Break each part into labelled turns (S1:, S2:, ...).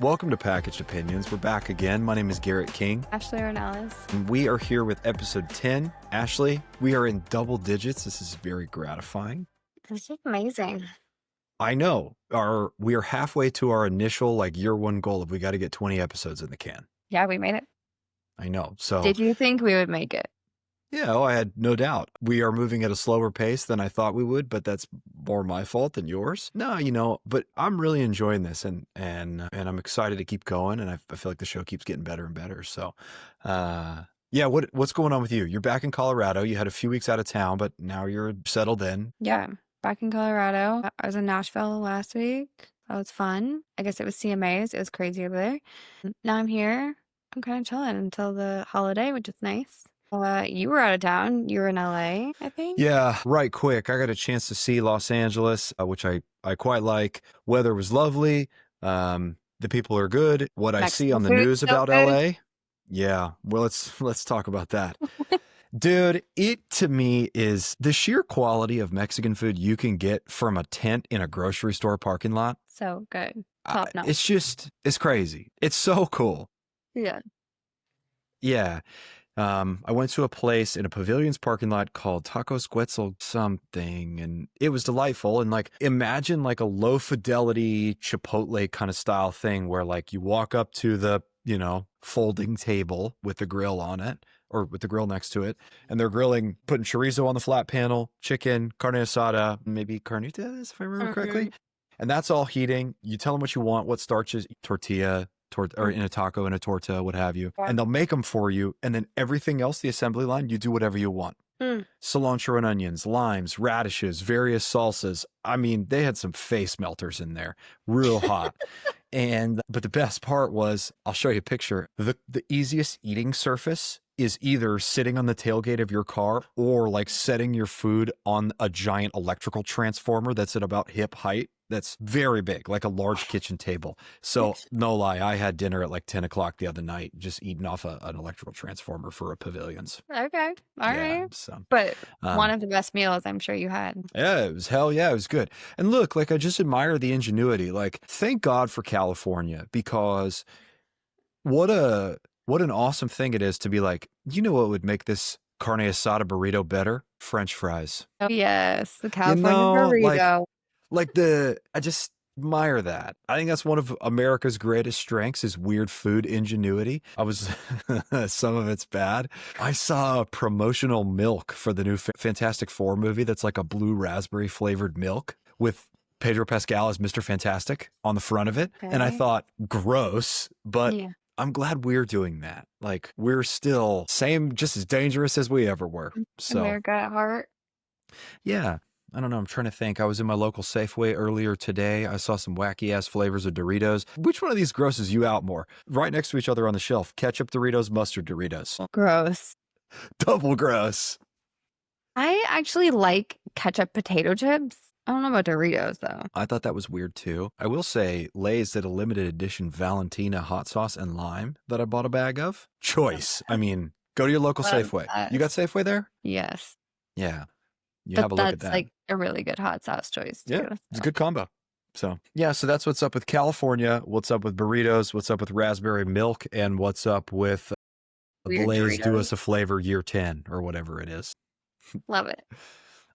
S1: Welcome to Packaged Opinions. We're back again. My name is Garrett King.
S2: Ashley Ornelas.
S1: And we are here with episode 10. Ashley, we are in double digits. This is very gratifying.
S2: This is amazing.
S1: I know. We are halfway to our initial year one goal of we got to get 20 episodes in the can.
S2: Yeah, we made it.
S1: I know. So
S2: Did you think we would make it?
S1: yeah, I had no doubt. We are moving at a slower pace than I thought we would, but that's more my fault than yours. No, but I'm really enjoying this and I'm excited to keep going, and I feel like the show keeps getting better and better. So, yeah, what's going on with you? You're back in Colorado. You had a few weeks out of town, but now you're settled in.
S2: Yeah, back in Colorado. I was in Nashville last week. That was fun. I guess it was CMAs. It was crazy over there. Now I'm here. I'm kind of chilling until the holiday, which is nice. You were out of town. You were in LA, I think.
S1: Yeah, right quick. I got a chance to see Los Angeles, which I quite like. Weather was lovely. The people are good. What I see on the news about LA. Yeah, well, let's talk about that. Dude, it to me is the sheer quality of Mexican food you can get from a tent in a grocery store parking lot.
S2: So good. Top notch.
S1: It's crazy. It's so cool.
S2: Yeah.
S1: Yeah. I went to a place in a pavilion's parking lot called Tacos Quetzal something, and it was delightful. And imagine a low fidelity Chipotle kind of style thing where you walk up to the, folding table with the grill on it or with the grill next to it, and they're grilling, putting chorizo on the flat panel, chicken, carne asada, maybe carnitas, if I remember correctly. And that's all heating. You tell them what you want, what starches, tortilla, or in a taco, in a torta, what have you. And they'll make them for you. And then everything else, the assembly line, you do whatever you want. Cilantro and onions, limes, radishes, various salsas. I mean, they had some face melters in there, real hot. But the best part was, I'll show you a picture. The easiest eating surface is either sitting on the tailgate of your car or setting your food on a giant electrical transformer that's at about hip height. That's very big, like a large kitchen table. So no lie, I had dinner at 10 o'clock the other night, just eating off an electrical transformer for a pavilion's.
S2: Okay. All right.
S1: So,
S2: but one of the best meals I'm sure you had.
S1: Yeah, it was hell yeah, it was good. And look, I just admire the ingenuity. Thank God for California, because what an awesome thing it is to be what would make this carne asada burrito better? French fries.
S2: Oh, yes, the California burrito.
S1: I just admire that. I think that's one of America's greatest strengths is weird food ingenuity. Some of it's bad. I saw a promotional milk for the new Fantastic Four movie that's a blue raspberry flavored milk with Pedro Pascal as Mr. Fantastic on the front of it. Okay. And I thought, gross, but yeah. I'm glad we're doing that. We're still just as dangerous as we ever were. So
S2: America at heart.
S1: Yeah. I don't know. I'm trying to think. I was in my local Safeway earlier today. I saw some wacky ass flavors of Doritos. Which one of these grosses you out more? Right next to each other on the shelf. Ketchup Doritos, mustard Doritos.
S2: Gross.
S1: Double gross.
S2: I actually like ketchup potato chips. I don't know about Doritos though.
S1: I thought that was weird too. I will say Lay's did a limited edition Valentina hot sauce and lime that I bought a bag of. Choice. I mean, go to your local Safeway. You got Safeway there?
S2: Yes.
S1: Yeah. Have a look at that.
S2: That's a really good hot sauce choice too.
S1: Yeah, it's a good combo. So so that's what's up with California. What's up with burritos? What's up with raspberry milk? And what's up with Lay's Do Us a Flavor Year 10 or whatever it is.
S2: Love it.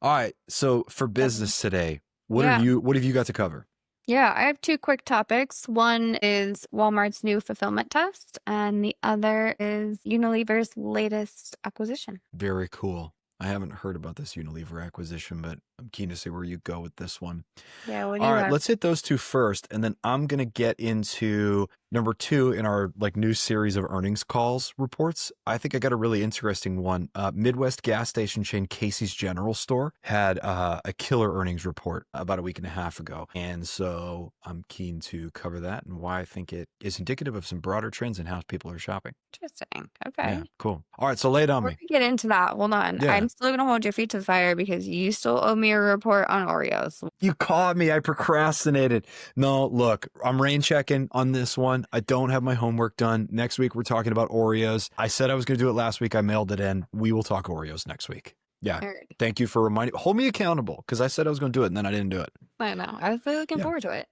S1: All right. So for business today, what have you got to cover?
S2: Yeah, I have two quick topics. One is Walmart's new fulfillment test, and the other is Unilever's latest acquisition.
S1: Very cool. I haven't heard about this Unilever acquisition, but I'm keen to see where you go with this one.
S2: Yeah, what do you
S1: All right, let's hit those two first, and then I'm going to get into number 2 in our new series of earnings calls reports. I think I got a really interesting one. Midwest gas station chain Casey's General Store had a killer earnings report about a week and a half ago, and so I'm keen to cover that and why I think it is indicative of some broader trends in how people are shopping.
S2: Interesting. Okay.
S1: Yeah, cool. All right, so lay it on me.
S2: Before we get into that, hold on.
S1: Yeah.
S2: I'm still going to hold your feet to the fire because you still owe me a report on Oreos.
S1: You caught me. I procrastinated. No, look, I'm rain checking on this one. I don't have my homework done. Next week, we're talking about Oreos. I said I was going to do it last week. I mailed it in. We will talk Oreos next week. Yeah.
S2: Right.
S1: Thank you for reminding. Hold me accountable because I said I was going to do it and then I didn't do it.
S2: I know. I was really looking forward to it.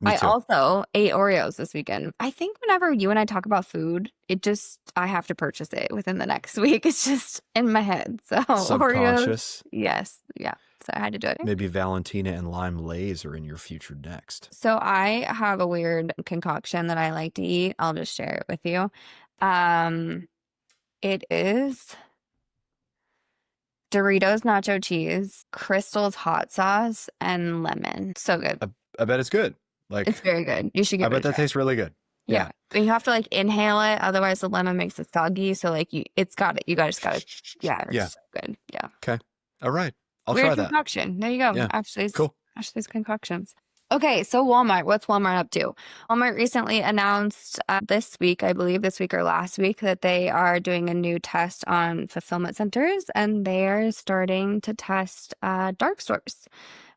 S1: Me
S2: I
S1: too.
S2: also ate Oreos this weekend. I think whenever you and I talk about food, I have to purchase it within the next week. It's just in my head. So Oreos,
S1: Subconscious.
S2: yes, yeah. So I had to do it.
S1: Maybe Valentina and lime lays are in your future next.
S2: So I have a weird concoction that I like to eat. I'll just share it with you. Um, it is Doritos nacho cheese, Crystal's hot sauce, and lemon. So good.
S1: I bet it's good.
S2: It's
S1: Like,
S2: very good. You should
S1: I
S2: give it
S1: bet
S2: a
S1: that
S2: try.
S1: tastes really good.
S2: Yeah.
S1: Yeah.
S2: But you have to like inhale it, otherwise the lemon makes it soggy. So like it's got it. You guys got it. Yeah,
S1: Yeah.
S2: it's so good. Yeah.
S1: Okay. All right. I'll
S2: Weird
S1: try that.
S2: concoction. There you go.
S1: Yeah.
S2: Ashley's
S1: Cool.
S2: concoctions. Okay, so Walmart. What's Walmart up to? Walmart recently announced this week, I believe this week or last week, that they are doing a new test on fulfillment centers, and they are starting to test dark stores.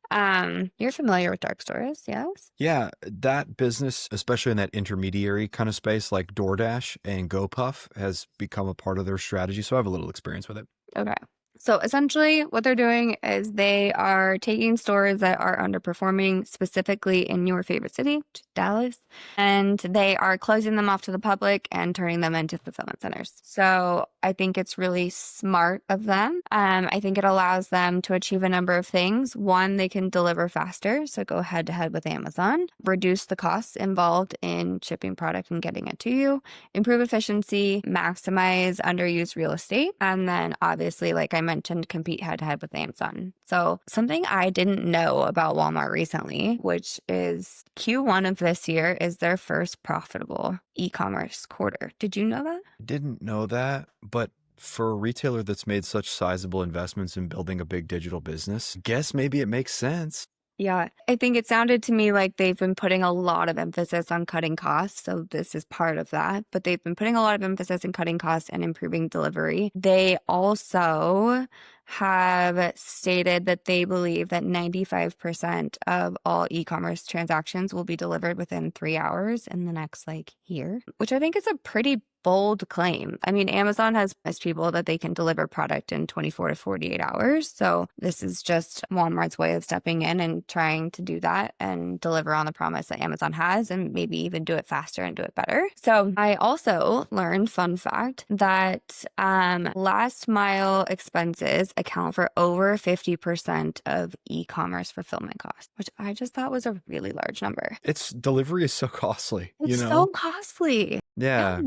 S2: You're familiar with dark stores, yes?
S1: Yeah, that business, especially in that intermediary kind of space like DoorDash and GoPuff, has become a part of their strategy. So I have a little experience with it.
S2: Okay. So essentially, what they're doing is they are taking stores that are underperforming, specifically in your favorite city, which is Dallas, and they are closing them off to the public and turning them into fulfillment centers. So I think it's really smart of them. I think it allows them to achieve a number of things. One, they can deliver faster, so go head to head with Amazon, reduce the costs involved in shipping product and getting it to you, improve efficiency, maximize underused real estate, and then obviously, like I mentioned, compete head to head with Amazon. So something I didn't know about Walmart recently, which is Q1 of this year is their first profitable e-commerce quarter. Did you know that?
S1: Didn't know that, but for a retailer that's made such sizable investments in building a big digital business, guess maybe it makes sense.
S2: Yeah, I think it sounded to me like they've been putting a lot of emphasis on cutting costs. So this is part of that. But they've been putting a lot of emphasis in cutting costs and improving delivery. They also have stated that they believe that 95% of all e-commerce transactions will be delivered within 3 hours in the next year, which I think is a pretty bold claim. I mean, Amazon has promised people that they can deliver product in 24 to 48 hours. So this is just Walmart's way of stepping in and trying to do that and deliver on the promise that Amazon has and maybe even do it faster and do it better. So I also learned, fun fact, that last mile expenses account for over 50% of e-commerce fulfillment costs, which I just thought was a really large number.
S1: Its delivery is so costly,
S2: It's so costly.
S1: Yeah.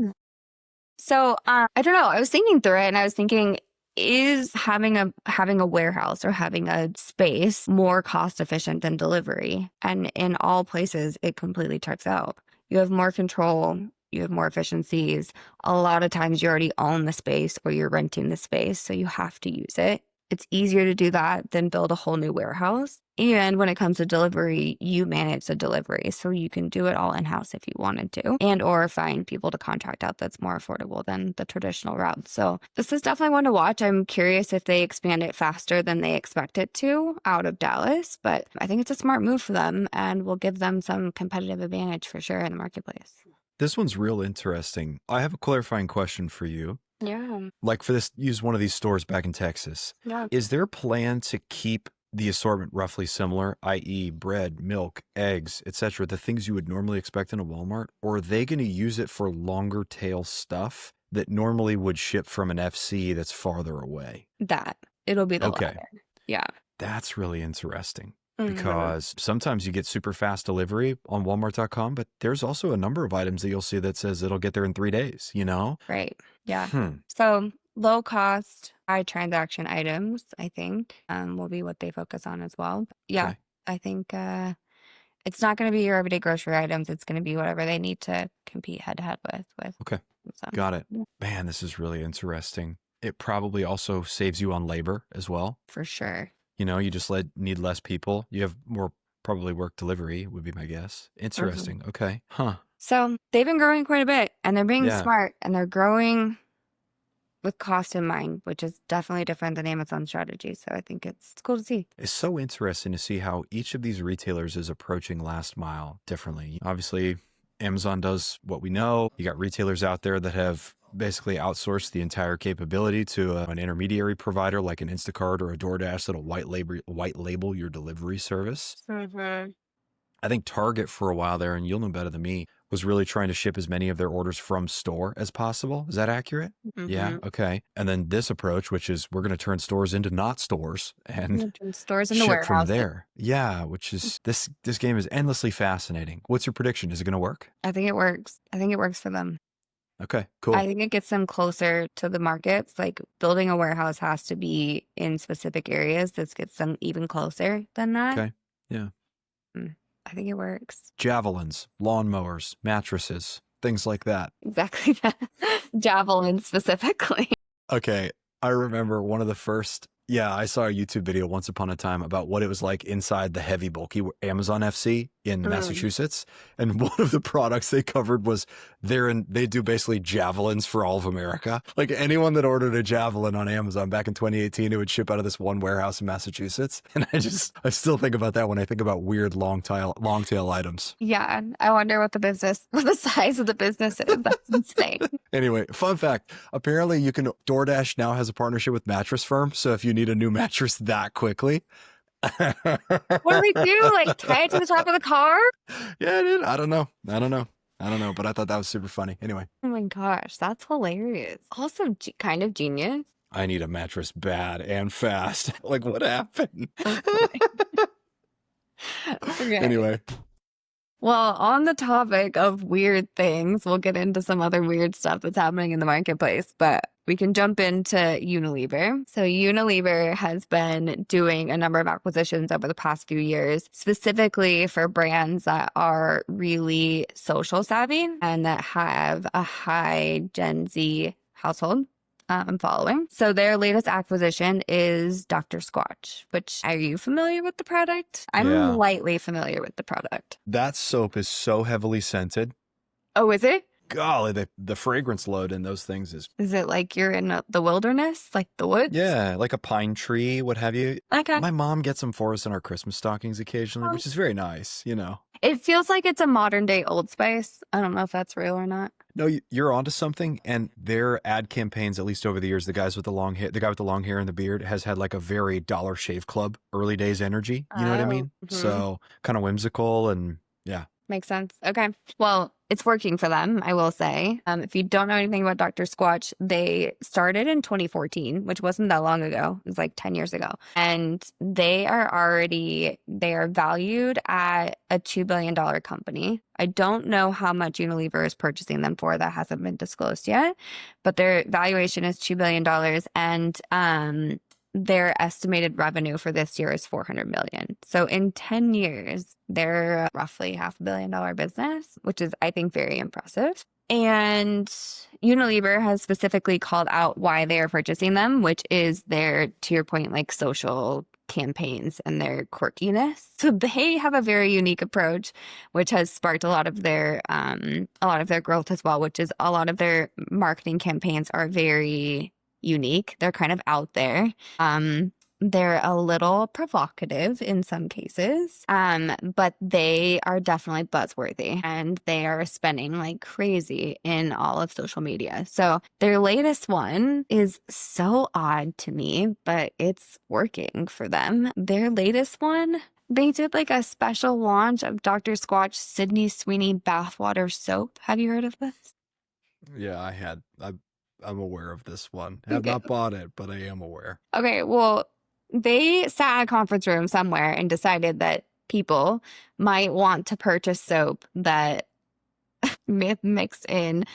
S2: So I don't know. I was thinking through it, and I was thinking, is having a warehouse or having a space more cost efficient than delivery? And in all places, it completely checks out. You have more control. You have more efficiencies. A lot of times, you already own the space or you're renting the space, so you have to use it. It's easier to do that than build a whole new warehouse. And when it comes to delivery, you manage the delivery. So you can do it all in-house if you wanted to, and or find people to contract out that's more affordable than the traditional route. So this is definitely one to watch. I'm curious if they expand it faster than they expect it to out of Dallas, but I think it's a smart move for them and will give them some competitive advantage for sure in the marketplace.
S1: This one's real interesting. I have a clarifying question for you.
S2: Yeah.
S1: Like for this, use one of these stores back in Texas.
S2: Yeah.
S1: Is there a plan to keep the assortment roughly similar, i.e. bread, milk, eggs, etc., the things you would normally expect in a Walmart? Or are they going to use it for longer tail stuff that normally would ship from an FC that's farther away?
S2: That. It'll be the
S1: Okay.
S2: latter. Yeah.
S1: That's really interesting.
S2: Mhm.
S1: Because sometimes you get super fast delivery on Walmart.com, but there's also a number of items that you'll see that says it'll get there in 3 days, you know?
S2: Right. Yeah.
S1: Hmm.
S2: So low cost, high transaction items, I think, will be what they focus on as well. Yeah.
S1: Okay.
S2: I think it's not going to be your everyday grocery items. It's going to be whatever they need to compete head to head with.
S1: Okay.
S2: Amazon.
S1: Got it.
S2: Yeah.
S1: Man, this is really interesting. It probably also saves you on labor as well.
S2: For sure.
S1: You know, you just need less people. You have more probably work delivery would be my guess. Interesting. Okay. Huh.
S2: So they've been growing quite a bit, and they're being
S1: Yeah.
S2: smart, and they're growing with cost in mind, which is definitely different than Amazon's strategy. So I think it's cool to see.
S1: It's so interesting to see how each of these retailers is approaching last mile differently. Obviously, Amazon does what we know. You got retailers out there that have basically outsourced the entire capability to an intermediary provider like an Instacart or a DoorDash that'll white label your delivery service. I think Target for a while there, and you'll know better than me, was really trying to ship as many of their orders from store as possible. Is that accurate? Yeah.
S2: Mm-hmm.
S1: Okay. And then this approach, which is we're going to turn stores into not stores and
S2: Stores in the
S1: ship from
S2: warehouses.
S1: there. Yeah. Which is this game is endlessly fascinating. What's your prediction? Is it going to work?
S2: I think it works. I think it works for them.
S1: Okay.
S2: I
S1: Cool.
S2: think it gets them closer to the markets. Like building a warehouse has to be in specific areas. This gets them even closer than that.
S1: Okay. Yeah.
S2: I think it works.
S1: Javelins, lawnmowers, mattresses, things like that.
S2: Exactly that. Javelin specifically.
S1: Okay. I remember one of the first, I saw a YouTube video once upon a time about what it was like inside the heavy, bulky Amazon FC in Massachusetts. And one of the products they covered was they do basically javelins for all of America. Like anyone that ordered a javelin on Amazon back in 2018, it would ship out of this one warehouse in Massachusetts. And I still think about that when I think about weird long tail items.
S2: Yeah. I wonder what the size of the business is. That's insane.
S1: Anyway, fun fact. Apparently DoorDash now has a partnership with Mattress Firm. So if you need a new mattress that quickly.
S2: What do we do? Like tie it to the top of the car?
S1: Yeah, dude. I don't know. But I thought that was super funny. Anyway.
S2: Oh my gosh, that's hilarious. Also kind of genius.
S1: I need a mattress bad and fast. Like, what happened?
S2: Okay.
S1: Anyway.
S2: Well, on the topic of weird things, we'll get into some other weird stuff that's happening in the marketplace, but we can jump into Unilever. So Unilever has been doing a number of acquisitions over the past few years, specifically for brands that are really social savvy and that have a high Gen Z household. I'm following. So their latest acquisition is Dr. Squatch, which are you familiar with the product? I'm lightly familiar with the product.
S1: That soap is so heavily scented.
S2: Oh, is it?
S1: Golly, the fragrance load in those things is...
S2: Is it like you're in the wilderness, like the woods?
S1: Yeah, like a pine tree, what have you.
S2: Okay.
S1: My mom gets them for us in our Christmas stockings occasionally, which is very nice,
S2: It feels like it's a modern day Old Spice. I don't know if that's real or not.
S1: No, you're onto something. And their ad campaigns, at least over the years, the guy with the long hair and the beard has had like a very Dollar Shave Club early days energy. You know what I mean?
S2: Mm-hmm.
S1: So kind of whimsical and yeah.
S2: Makes sense. Okay. Well, it's working for them, I will say. If you don't know anything about Dr. Squatch, they started in 2014, which wasn't that long ago. It was like 10 years ago. And they are valued at a $2 billion company. I don't know how much Unilever is purchasing them for. That hasn't been disclosed yet. But their valuation is $2 billion. And their estimated revenue for this year is $400 million. So in 10 years, they're roughly $500 million business, which is, I think, very impressive. And Unilever has specifically called out why they are purchasing them, which is their, to your point, like social campaigns and their quirkiness. So they have a very unique approach, which has sparked a lot of their growth as well, which is a lot of their marketing campaigns are very unique. They're kind of out there. They're a little provocative in some cases, but they are definitely buzzworthy and they are spending like crazy in all of social media. So their latest one is so odd to me, but it's working for them. Their latest one, they did like a special launch of Dr. Squatch Sydney Sweeney bathwater soap. Have you heard of this?
S1: Yeah, I'm aware of this one. I have not bought it, but I am aware.
S2: Okay, well, they sat in a conference room somewhere and decided that people might want to purchase soap that mixed in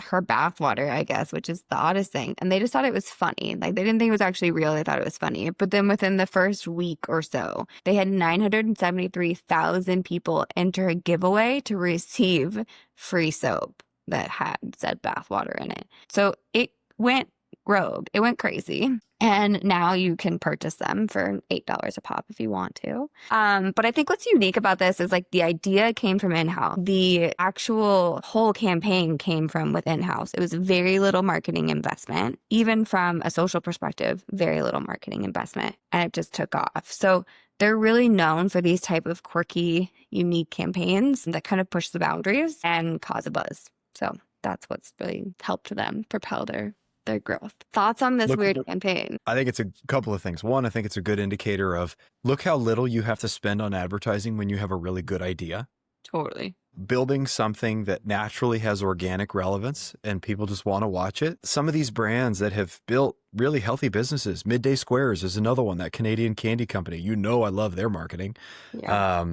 S2: her bathwater, I guess, which is the oddest thing. And they just thought it was funny. Like, they didn't think it was actually real. They thought it was funny. But then within the first week or so, they had 973,000 people enter a giveaway to receive free soap that had said bathwater in it. So it went rogue. It went crazy. And now you can purchase them for $8 a pop if you want to. But I think what's unique about this is like the idea came from in-house. The actual whole campaign came from within house. It was very little marketing investment. Even from a social perspective, very little marketing investment. And it just took off. So they're really known for these type of quirky, unique campaigns that kind of push the boundaries and cause a buzz. So that's what's really helped them propel their their growth. Thoughts on this
S1: Look,
S2: weird campaign?
S1: I think it's a couple of things. One, I think it's a good indicator of look how little you have to spend on advertising when you have a really good idea.
S2: Totally.
S1: Building something that naturally has organic relevance and people just want to watch it. Some of these brands that have built really healthy businesses, Midday Squares is another one, that Canadian candy company. You know, I love their marketing.
S2: Yeah.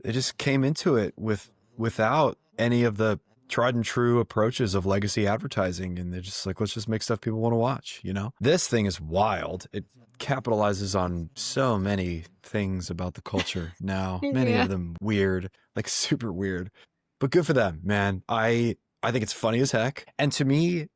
S1: They just came into it without any of the tried and true approaches of legacy advertising. And they're just like, let's just make stuff people want to watch, you know? This thing is wild. It capitalizes on so many things about the culture now, many
S2: Yeah.
S1: of them weird, like super weird. But good for them, man. I think it's funny as heck. And to me,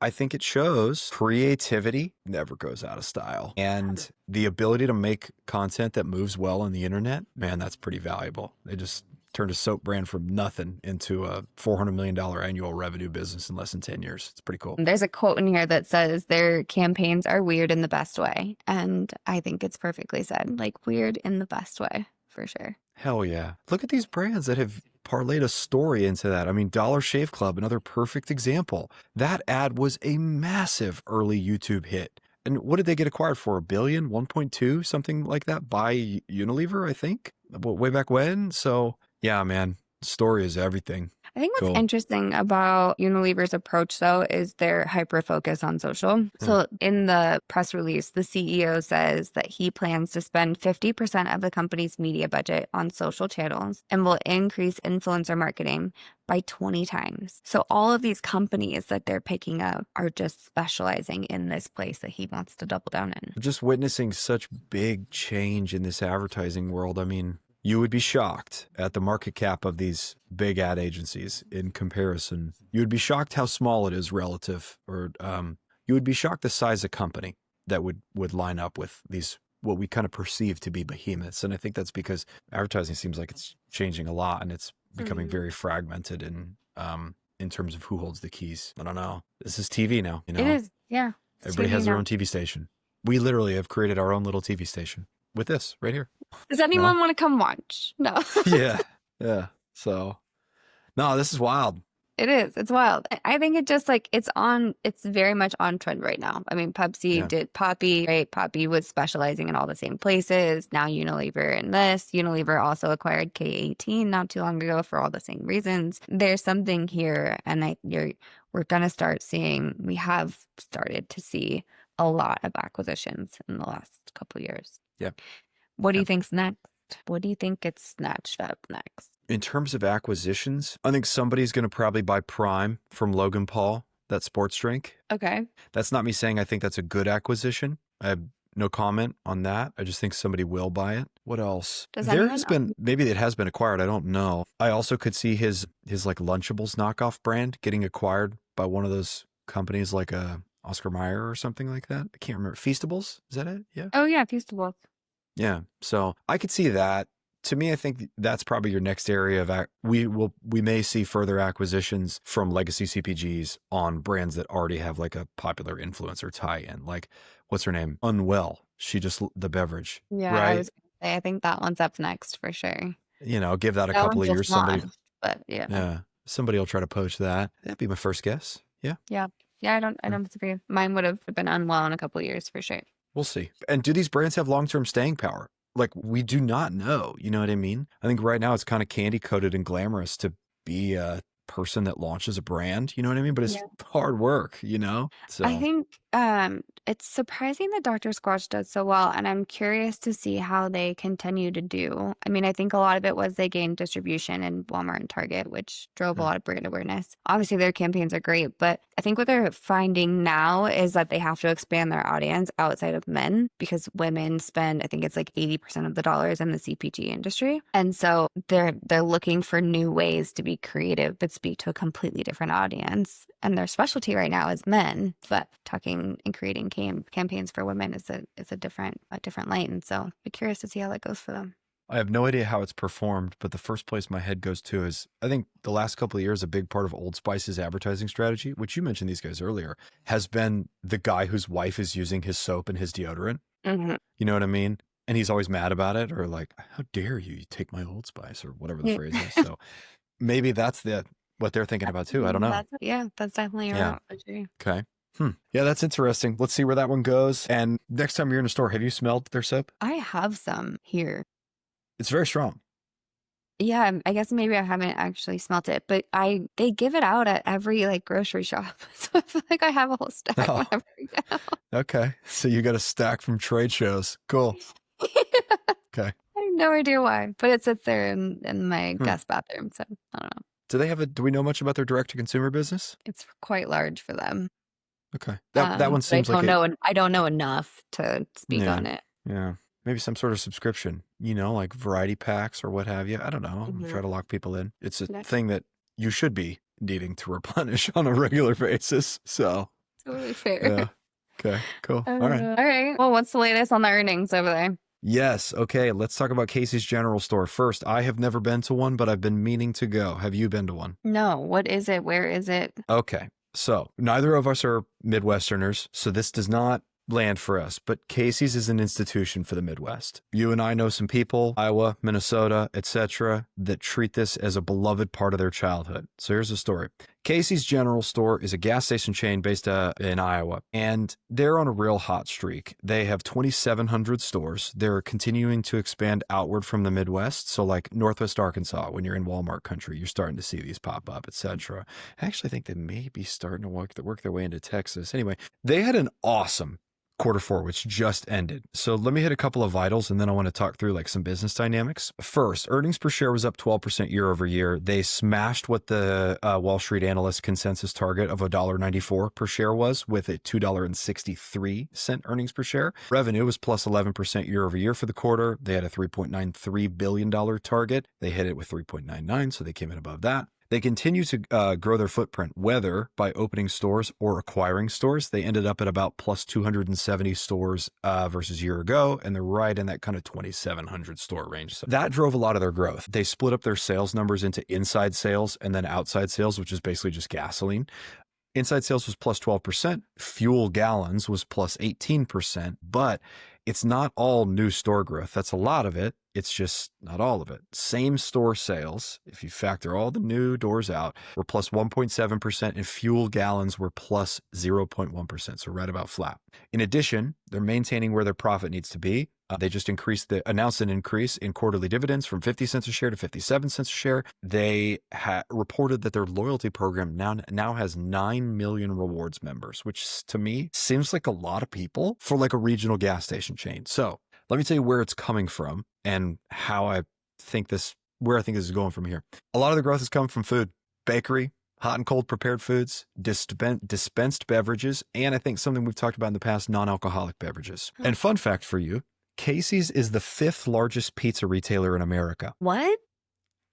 S1: I think it shows creativity never goes out of style. And the ability to make content that moves well on the internet, man, that's pretty valuable. They just turned a soap brand from nothing into a $400 million annual revenue business in less than 10 years. It's pretty cool.
S2: There's a quote in here that says their campaigns are weird in the best way. And I think it's perfectly said, like weird in the best way, for sure.
S1: Hell yeah. Look at these brands that have parlayed a story into that. I mean, Dollar Shave Club, another perfect example. That ad was a massive early YouTube hit. And what did they get acquired for? $1 billion, 1.2, something like that by Unilever, I think, way back when. So yeah, man, story is everything.
S2: I think what's
S1: Cool.
S2: interesting about Unilever's approach, though, is their hyper focus on social. So in the press release, the CEO says that he plans to spend 50% of the company's media budget on social channels and will increase influencer marketing by 20 times. So all of these companies that they're picking up are just specializing in this place that he wants to double down in.
S1: Just witnessing such big change in this advertising world. I mean, you would be shocked at the market cap of these big ad agencies in comparison. You would be shocked how small it is relative, or you would be shocked the size of company that would line up with these, what we kind of perceive to be behemoths. And I think that's because advertising seems like it's changing a lot and it's becoming very fragmented in terms of who holds the keys. I don't know. This is TV now, you know?
S2: It is, yeah.
S1: Everybody has their own TV station. We literally have created our own little TV station with this right here.
S2: Does anyone want to come watch? No.
S1: Yeah. Yeah. So, no, this is wild.
S2: It is. It's wild. I think it just like it's very much on trend right now. I mean, Pepsi did Poppy, right? Poppy was specializing in all the same places. Now Unilever and this. Unilever also acquired K18 not too long ago for all the same reasons. There's something here, and we're gonna start seeing. We have started to see a lot of acquisitions in the last couple of years.
S1: Yeah.
S2: What do you think's next? What do you think gets snatched up next?
S1: In terms of acquisitions, I think somebody's going to probably buy Prime from Logan Paul, that sports drink.
S2: Okay.
S1: That's not me saying I think that's a good acquisition. I have no comment on that. I just think somebody will buy it. What else? Maybe it has been acquired. I don't know. I also could see his like Lunchables knockoff brand getting acquired by one of those companies like a Oscar Mayer or something like that. I can't remember. Feastables? Is that it? Yeah.
S2: Oh yeah, Feastables.
S1: Yeah. So I could see that. To me, I think that's probably your next area of we may see further acquisitions from legacy CPGs on brands that already have like a popular influencer tie-in. Like, what's her name? Unwell. She just the beverage.
S2: Yeah,
S1: right?
S2: I think that one's up next for sure.
S1: You know, give that a couple of years.
S2: But yeah,
S1: somebody will try to poach that. That'd be my first guess. Yeah.
S2: Yeah. I don't disagree. Mine would have been Unwell in a couple of years for sure.
S1: We'll see. And do these brands have long-term staying power? Like, we do not know. You know what I mean? I think right now it's kind of candy coated and glamorous to be a person that launches a brand. You know what I mean? But it's hard work, you know? So
S2: I think it's surprising that Dr. Squatch does so well. And I'm curious to see how they continue to do. I mean, I think a lot of it was they gained distribution in Walmart and Target, which drove a lot of brand awareness. Obviously, their campaigns are great. But I think what they're finding now is that they have to expand their audience outside of men because women spend, I think it's like 80% of the dollars in the CPG industry. And so they're looking for new ways to be creative, but speak to a completely different audience. And their specialty right now is men, but talking and creating campaigns for women is a different lane. So I'm curious to see how that goes for them.
S1: I have no idea how it's performed, but the first place my head goes to is I think the last couple of years, a big part of Old Spice's advertising strategy, which you mentioned these guys earlier, has been the guy whose wife is using his soap and his deodorant.
S2: Mm-hmm.
S1: You know what I mean? And he's always mad about it, or like, how dare you take my Old Spice, or whatever the phrase is. So maybe that's what they're thinking about too. I don't know.
S2: That's definitely right.
S1: Okay. Yeah, that's interesting. Let's see where that one goes. And next time you're in a store, have you smelled their soap?
S2: I have some here.
S1: It's very strong.
S2: Yeah, I guess maybe I haven't actually smelt it, but they give it out at every like grocery shop. So I feel like I have a whole stack
S1: Oh,
S2: whenever I go.
S1: okay. So you got a stack from trade shows. Cool. Okay.
S2: I have no idea why, but it sits there in my
S1: Hmm.
S2: guest bathroom, so I don't know.
S1: Do we know much about their direct to consumer business?
S2: It's quite large for them.
S1: Okay. That one
S2: But
S1: seems like
S2: I don't know enough to speak
S1: yeah.
S2: on it.
S1: Yeah. Maybe some sort of subscription, like variety packs or what have you. I don't know.
S2: Mhm.
S1: Try to lock people in. It's a
S2: That's
S1: thing that you should be needing to replenish on a regular basis. So,
S2: totally fair.
S1: yeah. Okay, cool. All right.
S2: All right. Well, what's the latest on the earnings over there?
S1: Yes. Okay. Let's talk about Casey's General Store. First, I have never been to one, but I've been meaning to go. Have you been to one?
S2: No, what is it? Where is it?
S1: Okay. So neither of us are Midwesterners, so this does not land for us, but Casey's is an institution for the Midwest. You and I know some people, Iowa, Minnesota, etc., that treat this as a beloved part of their childhood. So here's the story. Casey's General Store is a gas station chain based in Iowa, and they're on a real hot streak. They have 2,700 stores. They're continuing to expand outward from the Midwest. So like Northwest Arkansas, when you're in Walmart country, you're starting to see these pop up, etc. I actually think they may be starting to work their way into Texas. Anyway, they had an awesome Q4, which just ended. So let me hit a couple of vitals, and then I want to talk through like some business dynamics. First, earnings per share was up 12% year over year. They smashed what the Wall Street analyst consensus target of $1.94 per share was, with a $2.63 earnings per share. Revenue was plus 11% year over year for the quarter. They had a $3.93 billion target. They hit it with 3.99, so they came in above that. They continue to grow their footprint, whether by opening stores or acquiring stores. They ended up at about plus 270 stores versus a year ago, and they're right in that kind of 2,700 store range. So that drove a lot of their growth. They split up their sales numbers into inside sales and then outside sales, which is basically just gasoline. Inside sales was plus 12%. Fuel gallons was plus 18%, but it's not all new store growth. That's a lot of it. It's just not all of it. Same store sales, if you factor all the new doors out, were plus 1.7%, and fuel gallons were plus 0.1%. So right about flat. In addition, they're maintaining where their profit needs to be. They just announced an increase in quarterly dividends from 50 cents a share to 57 cents a share. They reported that their loyalty program now has 9 million rewards members, which to me seems like a lot of people for like a regional gas station chain. So let me tell you where it's coming from and where I think this is going from here. A lot of the growth has come from food, bakery, hot and cold prepared foods, dispensed beverages, and I think something we've talked about in the past, non-alcoholic beverages. And fun fact for you, Casey's is the 5th largest pizza retailer in America.
S2: What?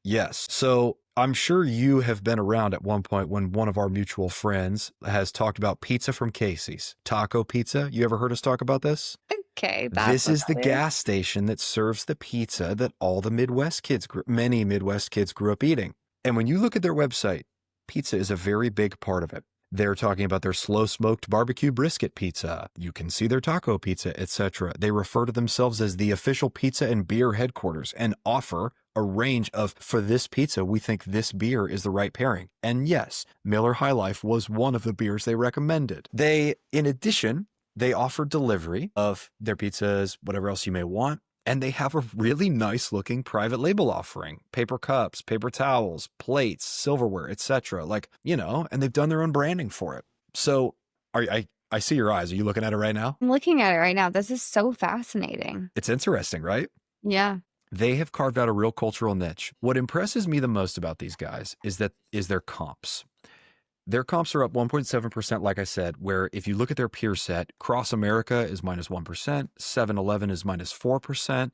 S1: Yes. So I'm sure you have been around at one point when one of our mutual friends has talked about pizza from Casey's. Taco pizza. You ever heard us talk about this?
S2: Okay, that's
S1: This
S2: what
S1: is the
S2: that is.
S1: gas station that serves the pizza that all the many Midwest kids grew up eating. And when you look at their website, pizza is a very big part of it. They're talking about their slow smoked barbecue brisket pizza. You can see their taco pizza, etc. They refer to themselves as the official pizza and beer headquarters and offer a range of, for this pizza, we think this beer is the right pairing. And yes, Miller High Life was one of the beers they recommended. In addition, they offer delivery of their pizzas, whatever else you may want. And they have a really nice looking private label offering, paper cups, paper towels, plates, silverware, etc. And they've done their own branding for it. So I see your eyes. Are you looking at it right now?
S2: I'm looking at it right now. This is so fascinating.
S1: It's interesting, right?
S2: Yeah.
S1: They have carved out a real cultural niche. What impresses me the most about these guys is their comps. Their comps are up 1.7%, like I said, where if you look at their peer set, Cross America is minus 1%, 7-Eleven is minus 4%.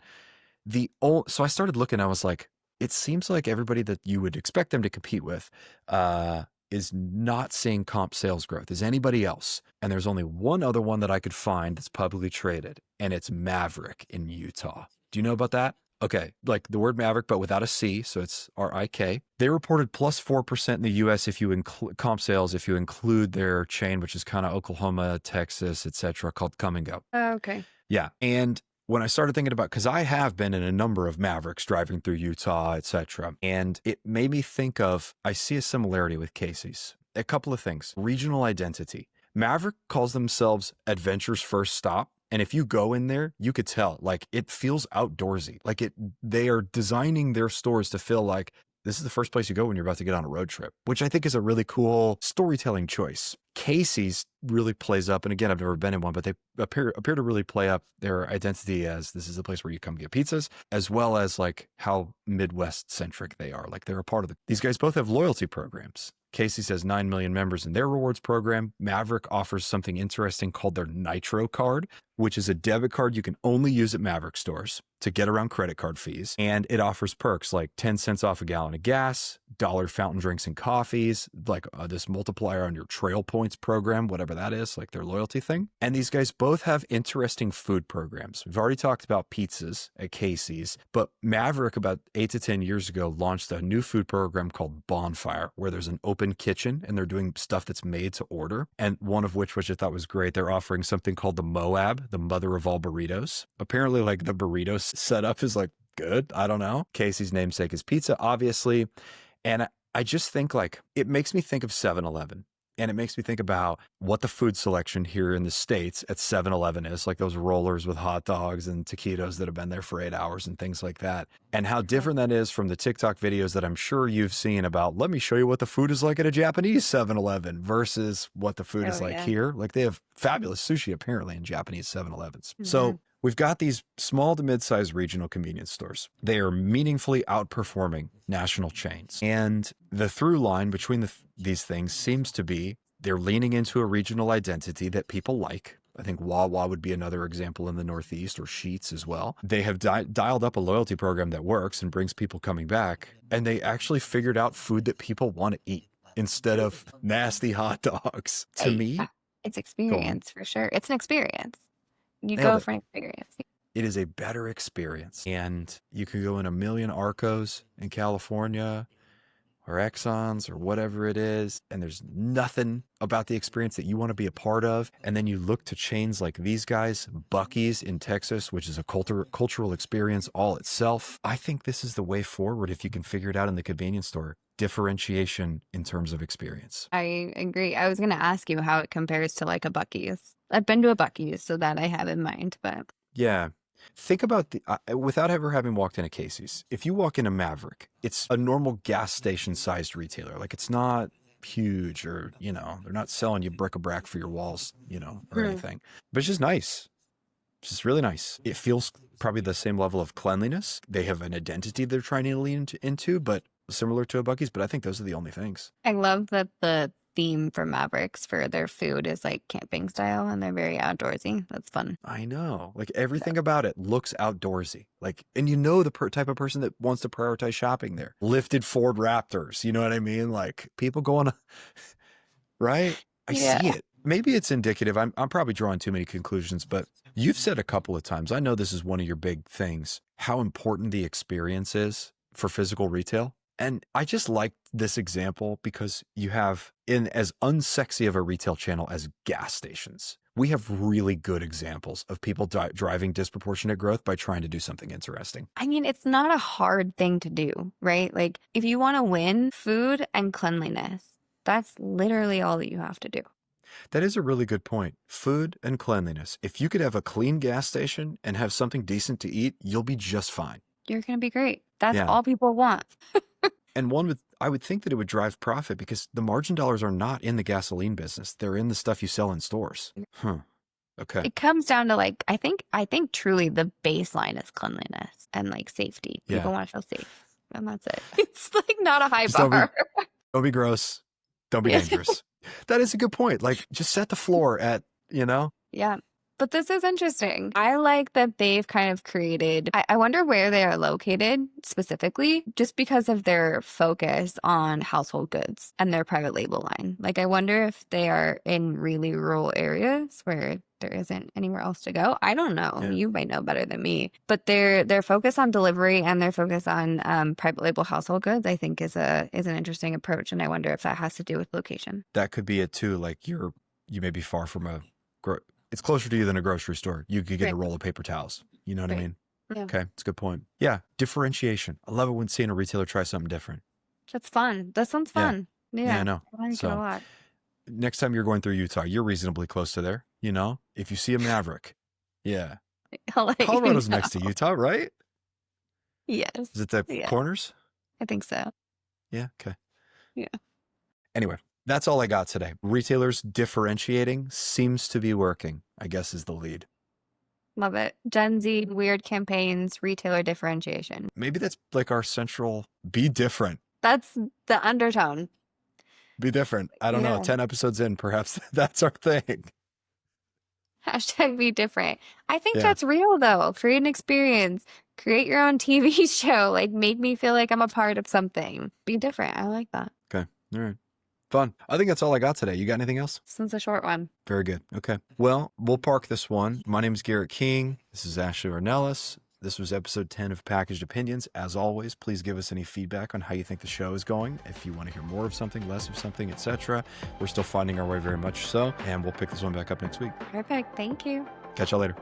S1: So I started looking, I was like, it seems like everybody that you would expect them to compete with is not seeing comp sales growth. Is anybody else? And there's only one other one that I could find that's publicly traded, and it's Maverick in Utah. Do you know about that? Okay, like the word Maverick, but without a C, so it's RIK. They reported plus 4% in the U.S. if you comp sales, if you include their chain, which is kind of Oklahoma, Texas, etc., called Come and Go.
S2: Okay.
S1: Yeah, and when I started thinking about, because I have been in a number of Mavericks driving through Utah, etc., and it made me think of, I see a similarity with Casey's. A couple of things. Regional identity. Maverick calls themselves Adventure's First Stop. And if you go in there, you could tell, like, it feels outdoorsy. Like they are designing their stores to feel like this is the first place you go when you're about to get on a road trip, which I think is a really cool storytelling choice. Casey's really plays up, and again, I've never been in one, but they appear to really play up their identity as this is the place where you come get pizzas, as well as like how Midwest centric they are. Like they're a part of these guys both have loyalty programs. Casey's has 9 million members in their rewards program. Maverick offers something interesting called their Nitro card, which is a debit card you can only use at Maverick stores to get around credit card fees. And it offers perks like 10 cents off a gallon of gas, dollar fountain drinks and coffees, like this multiplier on your Trail Points program, whatever that is, like their loyalty thing. And these guys both have interesting food programs. We've already talked about pizzas at Casey's, but Maverick about 8 to 10 years ago launched a new food program called Bonfire, where there's an open kitchen and they're doing stuff that's made to order. And one of which I thought was great, they're offering something called the Moab, the mother of all burritos. Apparently, like the burrito setup is like good. I don't know. Casey's namesake is pizza, obviously. And I just think like it makes me think of 7-Eleven. And it makes me think about what the food selection here in the States at 7-Eleven is, like those rollers with hot dogs and taquitos that have been there for 8 hours and things like that. And how different that is from the TikTok videos that I'm sure you've seen about, let me show you what the food is like at a Japanese 7-Eleven versus what the food is like here. Like they have fabulous sushi apparently in Japanese 7-Elevens. So we've got these small to mid-sized regional convenience stores. They are meaningfully outperforming national chains. And the through line between these things seems to be they're leaning into a regional identity that people like. I think Wawa would be another example in the Northeast, or Sheetz as well. They have dialed up a loyalty program that works and brings people coming back. And they actually figured out food that people want to eat instead of nasty hot dogs. To me,
S2: it's experience for sure. It's an experience. You
S1: Nailed
S2: go
S1: it.
S2: for an experience.
S1: It is a better experience. And you can go in a million Arcos in California or Exxons or whatever it is, and there's nothing about the experience that you want to be a part of. And then you look to chains like these guys, Buc-ee's in Texas, which is a cultural experience all itself. I think this is the way forward if you can figure it out in the convenience store. Differentiation in terms of experience.
S2: I agree. I was going to ask you how it compares to like a Buc-ee's. I've been to a Buc-ee's, so that I have in mind, but
S1: yeah. Think about without ever having walked into Casey's, if you walk into Maverick, it's a normal gas station sized retailer. Like it's not huge or, they're not selling you bric-a-brac for your walls, or anything, but it's just nice. It's just really nice. It feels probably the same level of cleanliness. They have an identity they're trying to lean into, but similar to a Buc-ee's, but I think those are the only things.
S2: I love that the theme for Mavericks for their food is like camping style and they're very outdoorsy. That's fun.
S1: I know. Like everything about it looks outdoorsy. Like, and the type of person that wants to prioritize shopping there. Lifted Ford Raptors. You know what I mean? Like people go on right? I see it. Maybe it's indicative. I'm probably drawing too many conclusions, but you've said a couple of times, I know this is one of your big things, how important the experience is for physical retail. And I just like this example because you have in as unsexy of a retail channel as gas stations. We have really good examples of people driving disproportionate growth by trying to do something interesting.
S2: I mean, it's not a hard thing to do, right? Like if you want to win, food and cleanliness, that's literally all that you have to do.
S1: That is a really good point. Food and cleanliness. If you could have a clean gas station and have something decent to eat, you'll be just fine.
S2: You're going to be great. That's all people want.
S1: And I would think that it would drive profit because the margin dollars are not in the gasoline business. They're in the stuff you sell in stores. Okay.
S2: It comes down to like, I think truly the baseline is cleanliness and like safety. People want to feel safe. And that's it. It's like not a high bar.
S1: Don't be gross. Don't be dangerous. That is a good point. Like just set the floor at,
S2: Yeah. But this is interesting. I like that they've kind of created, I wonder where they are located specifically, just because of their focus on household goods and their private label line. Like, I wonder if they are in really rural areas where there isn't anywhere else to go. I don't know. Yeah. You might know better than me. But their focus on delivery and their focus on private label household goods, I think, is an interesting approach. And I wonder if that has to do with location.
S1: That could be it too. Like you may be far from it's closer to you than a grocery store. You could get a roll of paper towels. You know what I mean?
S2: Yeah.
S1: Okay, that's a good point. Yeah, differentiation. I love it when seeing a retailer try something different.
S2: That's fun. That sounds fun. Yeah,
S1: I know.
S2: I like it a lot.
S1: next time you're going through Utah, you're reasonably close to there, you know? If you see a Maverick. Yeah.
S2: I'll let you
S1: Colorado's
S2: know.
S1: next to Utah, right?
S2: Yes.
S1: Is it the
S2: Yeah,
S1: corners?
S2: I think so.
S1: Yeah, okay.
S2: Yeah.
S1: Anyway, that's all I got today. Retailers differentiating seems to be working, I guess is the lead.
S2: Love it. Gen Z, weird campaigns, retailer differentiation.
S1: Maybe that's like our central be different.
S2: That's the undertone.
S1: Be different. I don't know.
S2: Yeah.
S1: 10 episodes in, perhaps that's our thing.
S2: Hashtag be different. I think
S1: Yeah.
S2: that's real though. Create an experience. Create your own TV show. Like make me feel like I'm a part of something. Be different. I like that.
S1: Okay. All right. Fun. I think that's all I got today. You got anything else?
S2: This one's a short one.
S1: Very good. Okay. Well, we'll park this one. My name is Garrett King. This is Ashley Ornelas. This was episode 10 of Packaged Opinions. As always, please give us any feedback on how you think the show is going. If you want to hear more of something, less of something, etc. We're still finding our way very much so, and we'll pick this one back up next week.
S2: Perfect. Thank you.
S1: Catch y'all later.